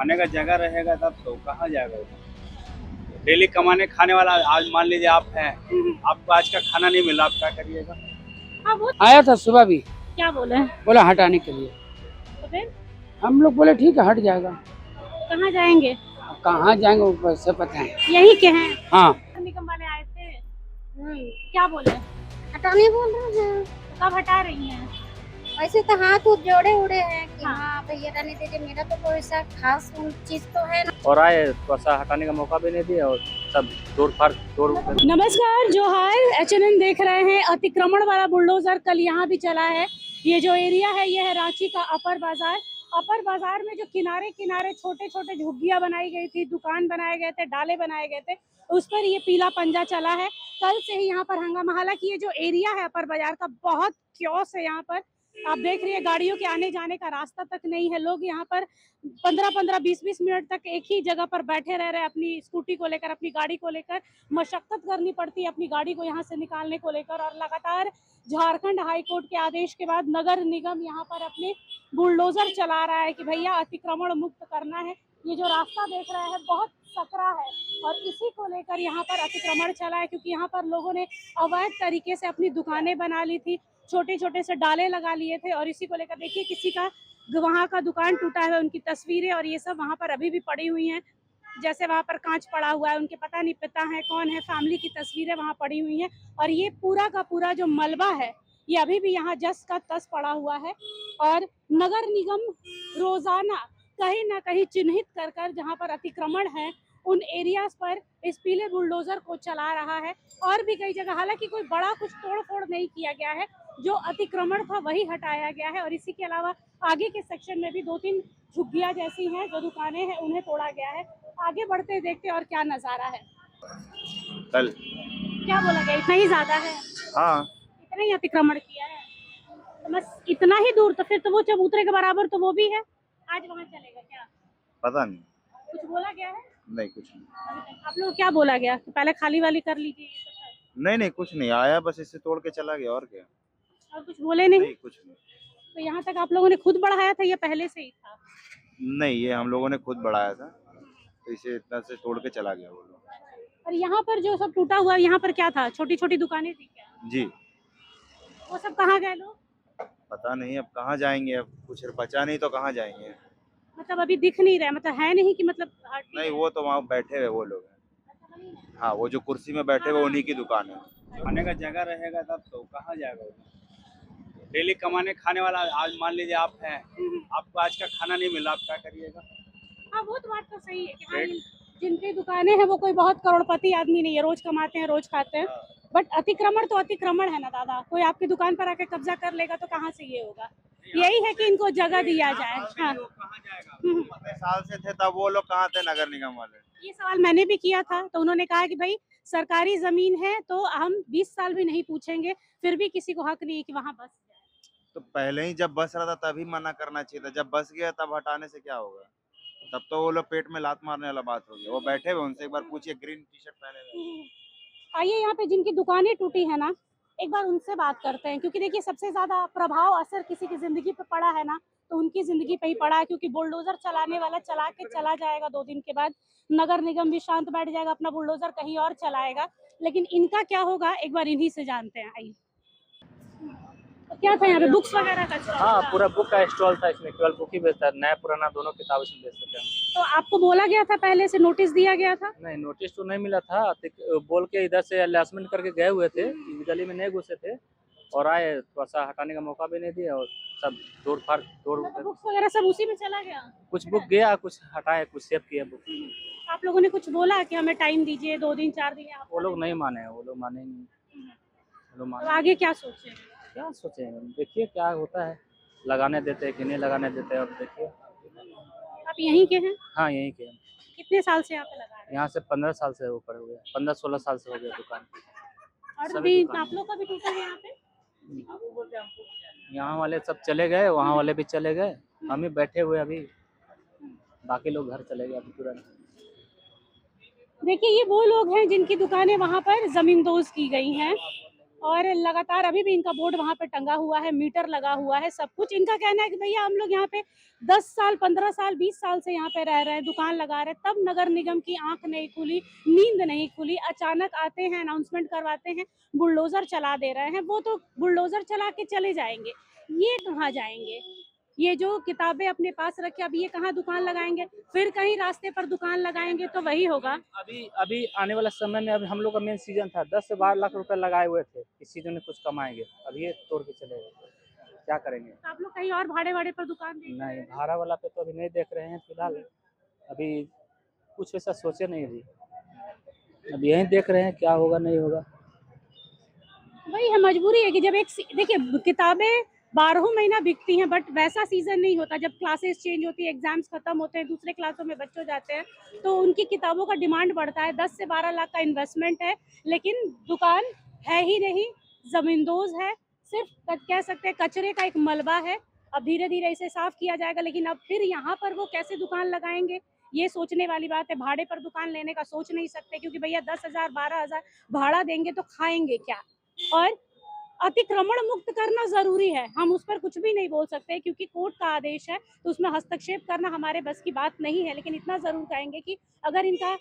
कमाने का जगह रहेगा तब तो कहाँ जाएगा वो? डेली कमाने खाने वाला आज मान लीजिए आप हैं, आपको आज का खाना नहीं मिला, आप क्या करिएगा? हाँ वो आया था सुबह भी, क्या बोले? बोला हटाने के लिए। तो फिर हम लोग बोले ठीक है हट जाएगा। कहाँ जाएंगे? अब कहाँ जाएंगे वो कैसे पता है। यही के हैं। हाँ निगम वाले आए थे। क्या बोले? हटाने बोल रहे हैं। कब हटा रही हैं? वैसे तो हाथ उठ जोड़े उड़े हैं कि हाँ। हाँ भैया हटाने दीजिए, मेरा तो कोई ऐसा खास चीज तो है ना। और आए थोड़ा सा हटाने का मौका भी नहीं दिया और सब दौड़ नमस्कार, जोहार। एचएनएन देख रहे हैं। अतिक्रमण वाला बुलडोजर कल यहाँ भी चला है। ये जो एरिया है ये है रांची का अपर बाजार। अपर बाजार में जो किनारे किनारे छोटे छोटे झुग्गियां बनाई गई थी, दुकान बनाए गए थे, डाले बनाए गए थे, उस पर ये पीला पंजा चला है। कल से ही यहाँ पर हंगामा। हालांकि ये जो एरिया है अपर बाजार का बहुत क्योस है। यहाँ पर आप देख रही है गाड़ियों के आने जाने का रास्ता तक नहीं है। लोग यहाँ पर 15-15, 20-20 मिनट तक एक ही जगह पर बैठे रह रहे हैं, अपनी स्कूटी को लेकर, अपनी गाड़ी को लेकर। मशक्कत करनी पड़ती है अपनी गाड़ी को यहाँ से निकालने को लेकर। और लगातार झारखंड हाई कोर्ट के आदेश के बाद नगर निगम यहाँ पर अपने बुलडोजर चला रहा है कि भैया अतिक्रमण मुक्त करना है। ये जो रास्ता देख रहे हैं बहुत सकरा है और इसी को लेकर यहाँ पर अतिक्रमण चला है, क्योंकि यहाँ पर लोगों ने अवैध तरीके से अपनी दुकानें बना ली थी, छोटे छोटे से डाले लगा लिए थे। और इसी को लेकर देखिए किसी का वहाँ का दुकान टूटा है, उनकी तस्वीरें और ये सब वहाँ पर अभी भी पड़ी हुई हैं। जैसे वहाँ पर कांच पड़ा हुआ है, उनके पता नहीं पिता है कौन है, फैमिली की तस्वीरें वहाँ पड़ी हुई हैं। और ये पूरा का पूरा जो मलबा है ये अभी भी यहाँ जस का तस पड़ा हुआ है। और नगर निगम रोजाना कहीं ना कहीं चिन्हित कर कर जहाँ पर अतिक्रमण है उन एरियाज पर इस पीले बुलडोजर को चला रहा है। और भी कई जगह, हालांकि कोई बड़ा कुछ तोड़ फोड़ नहीं किया गया है, जो अतिक्रमण था वही हटाया गया है। और इसी के अलावा आगे के सेक्शन में भी 2-3 झुग्गियां जैसी हैं, जो दुकानें हैं, उन्हें तोड़ा गया है। आगे बढ़ते देखते और क्या नजारा है। कल क्या बोला गया? इतना ही ज्यादा है? हाँ, इतना ही अतिक्रमण किया है तो बस इतना ही दूर? तो फिर तो वो चबूतरे के बराबर तो वो भी है। आज वहाँ चलेगा क्या? पता नहीं। कुछ बोला गया है? नहीं कुछ नहीं। आप लोग क्या बोला गया कि पहले खाली वाली कर लीजिए ये सब है? नहीं नहीं कुछ नहीं आया, बस इसे तोड़ के चला गया और क्या। और कुछ बोले नहीं? नहीं कुछ नहीं। तो यहाँ तक आप लोगों ने खुद बढ़ाया था या पहले से ही था? नहीं, ये हम लोगों ने खुद बढ़ाया था, तो इसे इतना से तोड़ के चला गया वो लोग। और यहाँ पर जो सब टूटा हुआ है, यहाँ पर क्या था? छोटी छोटी दुकानें थी क्या? जी वो सब कहाँ गए लोग? पता नहीं, अब कहाँ जाएंगे, अब कुछ बचा नहीं तो कहाँ जाएंगे। मतलब अभी दिख नहीं रहा, मतलब है नहीं कि मतलब हट नहीं, वो तो वहाँ बैठे हुए वो लोग हैं। हाँ, वो जो कुर्सी में बैठे हुए उन्हीं की दुकान है। खाने का जगह रहेगा तब तो कहाँ जाएगा वो? डेली कमाने खाने वाला आज मान लीजिए आप हैं, आपको आज का खाना नहीं मिला, आप क्या करिएगा? हाँ वो तो बात तो सही है कि हाँ जिनकी दुकानें हैं वो कोई बहुत करोड़पति आदमी नहीं है, रोज कमाते हैं रोज खाते हैं। बट अतिक्रमण तो अतिक्रमण है ना दादा। कोई आपकी दुकान पर आके कब्जा कर लेगा तो कहाँ से ये होगा। यही है कि इनको जगह दिया जाए। हाँ, कितने साल से थे तब वो लोग कहाँ थे नगर निगम वाले? ये सवाल मैंने भी किया था तो उन्होंने कहा कि भाई सरकारी जमीन है तो हम 20 साल भी नहीं पूछेंगे, फिर भी किसी को हक नहीं है कि वहाँ बस जाए। तो पहले ही जब बस रहा था तभी मना करना चाहिए था, जब बस गया तब हटाने से क्या होगा? तब तो वो लोग पेट में लात मारने वाला बात हो गया। वो बैठे हुए, उनसे एक बार पूछिए, ग्रीन टी शर्ट पहने हुए। आइए यहाँ पे जिनकी दुकानें टूटी है ना, एक बार उनसे बात करते हैं। क्योंकि देखिए सबसे ज्यादा प्रभाव असर किसी की जिंदगी पे पड़ा है ना तो उनकी जिंदगी पे ही पड़ा है। क्योंकि बुलडोजर चलाने वाला चला के चला जाएगा, 2 दिन के बाद नगर निगम भी शांत बैठ जाएगा, अपना बुलडोजर कहीं और चलाएगा। लेकिन इनका क्या होगा एक बार इन्हीं से जानते हैं। आइए। तो क्या था यहाँ पे? बुक्स वगैरह का स्टॉल हाँ था? पूरा बुक का स्टॉल था, इसमें केवल बुक ही बेचता है, नया पुराना दोनों किताब इसमें बेच सकते हैं। तो आपको बोला गया था, पहले से नोटिस दिया गया था? नहीं नोटिस तो नहीं मिला था, बोल के इधर से अनाउंसमेंट करके गए हुए थे, गली में नहीं घुसे थे और आए, थोड़ा सा हटाने का मौका भी नहीं दिया और सब दौड़ मतलब बुक्स वगैरह सब उसी में चला गया? कुछ बुक गया, कुछ हटाए, कुछ सेव किया बुक। आप लोगों ने कुछ बोला कि हमें टाइम दीजिए, 2 दिन 4 दिन? आप वो लोग नहीं माने, वो लोग माने नहीं, वो लोग तो माने। आगे क्या सोचे? क्या सोचे, देखिए क्या होता है, लगाने देते हैं कि नहीं लगाने देते हैं, अब देखिए। आप यहीं के हैं? हाँ यहीं के, कितने साल से यहाँ पे लगा रहे हैं? यहाँ से 15 साल से ऊपर हो गया, 15-16 साल से हो गया दुकान। और सभी भी दुकान आप लोग का भी टूटा है यहाँ पे? यहाँ वाले सब चले गए, वहाँ वाले भी चले गए, हम ही बैठे हुए अभी, बाकी लोग घर चले गए अभी तुरंत। देखिए ये वो लोग हैं जिनकी दुकानें वहाँ पर जमींदोज की गई हैं। और लगातार अभी भी इनका बोर्ड वहां पे टंगा हुआ है, मीटर लगा हुआ है, सब कुछ। इनका कहना है कि भैया हम लोग यहाँ पे 10 साल, 15 साल, 20 साल से यहाँ पे रह रहे हैं, दुकान लगा रहे हैं, तब नगर निगम की आंख नहीं खुली, नींद नहीं खुली। अचानक आते हैं, अनाउंसमेंट करवाते हैं, बुलडोजर चला दे रहे हैं। वो तो बुलडोजर चला के चले जाएंगे, ये कहाँ जाएंगे? ये जो किताबें अपने पास रखे, अब ये कहाँ दुकान लगाएंगे? फिर कहीं रास्ते पर दुकान लगाएंगे तो वही होगा। अभी अभी आने वाला समय में, अभी हम लोग का मेन सीजन था, 10 से 12 लाख रुपए लगाए हुए थे, इस सीजन में कुछ कमाएंगे, अब ये तोड़ के चले गए, क्या करेंगे? तो आप लोग कहीं और भाड़े वाड़े पर दुकान देख रहे नहीं, हैं? भाड़ा वाला पे तो अभी नहीं देख रहे हैं फिलहाल, अभी कुछ ऐसा सोचे नहीं अभी, अब यहीं देख रहे हैं क्या होगा नहीं होगा। वही है, मजबूरी है कि जब देखिए किताबें 12 महीना बिकती हैं, बट वैसा सीजन नहीं होता। जब क्लासेस चेंज होती है, एग्जाम्स खत्म होते हैं, दूसरे क्लासों में बच्चों जाते हैं, तो उनकी किताबों का डिमांड बढ़ता है। 10 से 12 लाख का इन्वेस्टमेंट है, लेकिन दुकान है ही नहीं, जमींदोज है, सिर्फ कह सकते हैं कचरे का एक मलबा है। अब धीरे धीरे इसे साफ किया जाएगा, लेकिन अब फिर यहाँ पर वो कैसे दुकान लगाएंगे, ये सोचने वाली बात है। भाड़े पर दुकान लेने का सोच नहीं सकते, क्योंकि भैया 10,000, 12,000 भाड़ा देंगे तो खाएंगे क्या? और अतिक्रमण मुक्त करना जरूरी है, हम उस पर कुछ भी नहीं बोल सकते, क्योंकि कोर्ट का आदेश है, तो उसमें हस्तक्षेप करना हमारे बस की बात नहीं है। लेकिन इतना जरूर कहेंगे कि अगर इनका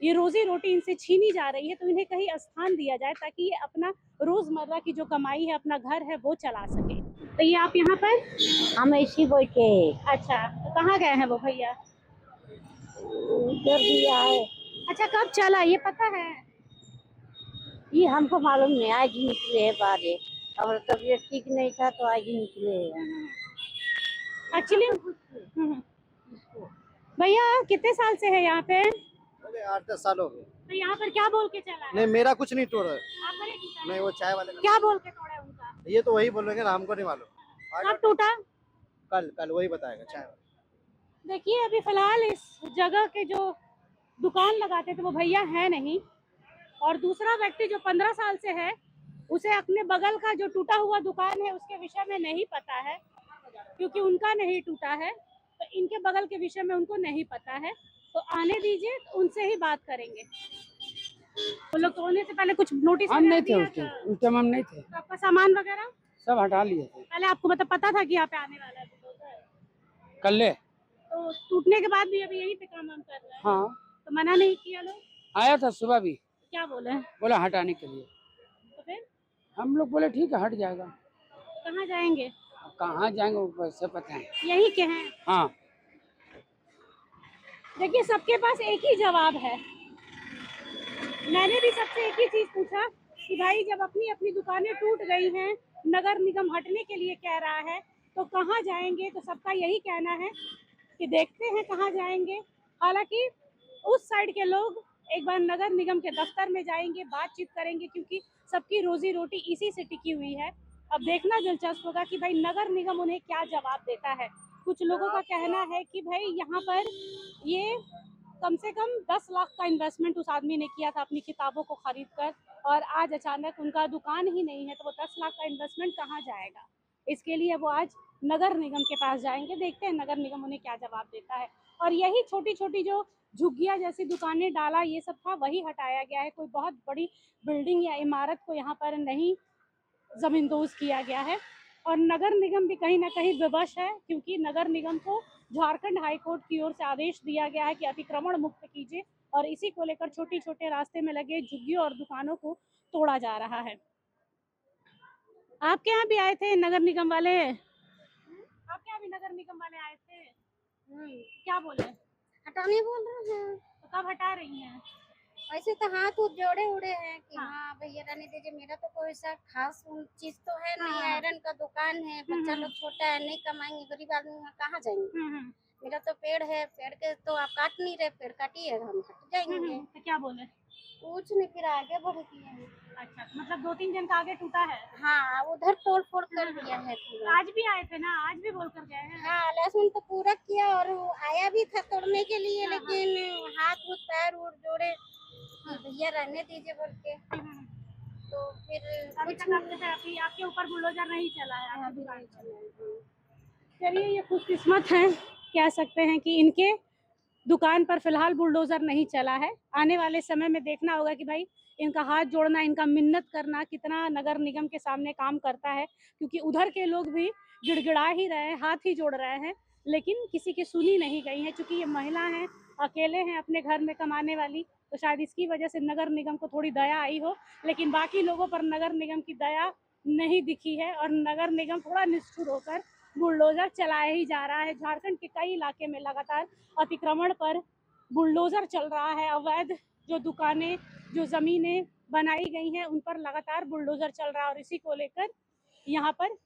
ये रोजी रोटी इनसे छीनी जा रही है, तो इन्हें कहीं स्थान दिया जाए, ताकि ये अपना रोजमर्रा की जो कमाई है, अपना घर है, वो चला सके। तो ये आप यहाँ पर? हम ऐसी बैठे अच्छा, तो कहाँ गए हैं वो भैया? उधर भी आए, अच्छा, कब चला ये पता है? ये हमको मालूम नहीं, आज ही निकले है बाहर। और तबीयत ठीक नहीं था तो आज ही निकले हैं। एक्चुअली भैया कितने साल से है यहाँ पे? हो गए 8-10 साल हो गए। तो यहाँ पर क्या बोल के चला है? नहीं, मेरा कुछ नहीं तोड़ा है। आपका नहीं टूटा है? नहीं, वो चाय वाले का। क्या बोल के तोड़ा है उनका? ये तो वही बोलेंगे ना, हमको नहीं मालूम। कब टूटा? कल कल वही बताएगा चाय वाला। देखिए, अभी फिलहाल इस जगह के जो दुकान लगाते थे वो भैया है नहीं, और दूसरा व्यक्ति जो 15 साल से है, उसे अपने बगल का जो टूटा हुआ दुकान है उसके विषय में नहीं पता है, क्योंकि उनका नहीं टूटा है, तो इनके बगल के विषय में उनको नहीं पता है। तो आने दीजिए, तो उनसे ही बात करेंगे। वो लोग तोड़ने से पहले कुछ नोटिस हम नहीं थे दिया उस था? टाइम, उस टाइम हम नहीं थे, तो आपका सामान वगैरह सब हटा लिए थे। पहले आपको मतलब पता था कि यहाँ पे आने वाला है बुलडोजर? कल्ले तो टूटने के बाद भी अभी यहीं पे काम हम कर रहे हैं? हाँ, तो मना नहीं किया लोग? आया था सुबह भी, क्या बोले? बोला हटाने के लिए। तो फिर हम लोग बोले ठीक है हट जाएगा। कहाँ जाएंगे? अब कहाँ जाएंगे ऊपर से पता है। यही के हैं? हाँ, देखिए, सबके पास एक ही जवाब है। मैंने भी सबसे एक ही चीज पूछा कि भाई, जब अपनी अपनी दुकानें टूट गई हैं, नगर निगम हटने के लिए कह रहा है, तो कहाँ जाएंगे? तो सबका यही कहना है कि देखते हैं कहाँ जाएंगे। हालांकि उस साइड के लोग एक बार नगर निगम के दफ्तर में जाएंगे, बातचीत करेंगे, क्योंकि सबकी रोजी रोटी इसी से टिकी हुई है। अब देखना दिलचस्प होगा कि भाई नगर निगम उन्हें क्या जवाब देता है। कुछ लोगों का कहना है कि भाई यहाँ पर ये कम से कम 10 लाख का इन्वेस्टमेंट उस आदमी ने किया था अपनी किताबों को खरीद कर, और आज अचानक उनका दुकान ही नहीं है, तो वो 10 लाख का इन्वेस्टमेंट कहाँ जाएगा? इसके लिए वो आज नगर निगम के पास जाएंगे, देखते हैं नगर निगम उन्हें क्या जवाब देता है। और यही छोटी छोटी जो झुग्गियाँ जैसी दुकानें, डाला, ये सब था, वही हटाया गया है। कोई बहुत बड़ी बिल्डिंग या इमारत को यहाँ पर नहीं जमींदोज किया गया है। और नगर निगम भी कहीं ना कहीं विवश है, क्योंकि नगर निगम को झारखंड हाई कोर्ट की ओर से आदेश दिया गया है कि अतिक्रमण मुक्त कीजिए, और इसी को लेकर छोटे छोटे रास्ते में लगे झुग्गियों और दुकानों को तोड़ा जा रहा है। आपके यहाँ भी आए थे नगर निगम वाले? आपके यहाँ भी नगर निगम वाले आए थे? क्या बोले? हटाने बोल रहे हैं। तो कब हटा रही हैं? वैसे तो हाथ उठ जोड़े उड़े हैं कि हाँ भैया रहने दीजिए, मेरा तो कोई ऐसा खास चीज तो है नहीं। आयरन का दुकान है, बच्चा लोग छोटा है, नहीं कमाएंगे, गरीब आदमी कहाँ जाएंगे। मेरा तो पेड़ है, पेड़ के तो आप काट नहीं रहे, पेड़ काटिए, हम हट जाएंगे। तो क्या बोले? कुछ नहीं, फिर आगे बढ़ गए। अच्छा, मतलब 2-3 जन का आगे टूटा है? हाँ, उधर तोड़ फोड़ कर दिया है पूरा। आज भी आए थे ना? आज भी बोल कर गए हैं? हाँ, लहसुन तो पूरा किया, और वो आया भी था तोड़ने के लिए, लेकिन हाथ उठ पैर उठ जोड़े भैया रहने दीजिए बोल के। तो फिर अभी तक आपके ऊपर बुलडोजर नहीं चला है? अभी नहीं चला। चलिए, ये खुशकिस्मत है, कह सकते हैं कि इनके दुकान पर फिलहाल बुलडोजर नहीं चला है। आने वाले समय में देखना होगा कि भाई इनका हाथ जोड़ना, इनका मिन्नत करना कितना नगर निगम के सामने काम करता है, क्योंकि उधर के लोग भी गिड़गिड़ा ही रहे हैं, हाथ ही जोड़ रहे हैं, लेकिन किसी की सुनी नहीं गई है। चूंकि ये महिला हैं, अकेले हैं अपने घर में कमाने वाली, तो शायद इसकी वजह से नगर निगम को थोड़ी दया आई हो, लेकिन बाकी लोगों पर नगर निगम की दया नहीं दिखी है और नगर निगम थोड़ा निष्ठुर होकर बुलडोजर चलाया ही जा रहा है। झारखंड के कई इलाके में लगातार अतिक्रमण पर बुलडोजर चल रहा है। अवैध जो दुकानें, जो ज़मीनें बनाई गई हैं, उन पर लगातार बुलडोजर चल रहा है और इसी को लेकर यहाँ पर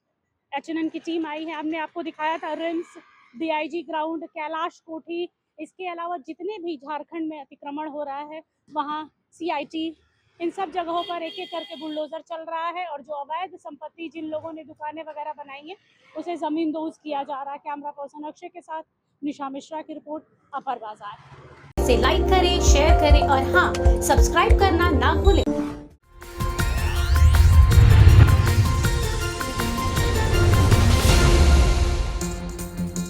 एचएनएन की टीम आई है। हमने आपको दिखाया था रिम्स, डीआईजी ग्राउंड, कैलाश कोठी, इसके अलावा जितने भी झारखंड में अतिक्रमण हो रहा है वहाँ सीआईटी, इन सब जगहों पर एक एक करके बुलडोजर चल रहा है और जो अवैध संपत्ति जिन लोगों ने दुकानें वगैरह बनाई हैं उसे जमींदोज किया जा रहा है। कैमरा पर्सन अक्षय के साथ निशा मिश्रा की रिपोर्ट, अपर बाजार। इसे लाइक करें, शेयर करें और हाँ, सब्सक्राइब करना ना भूलें।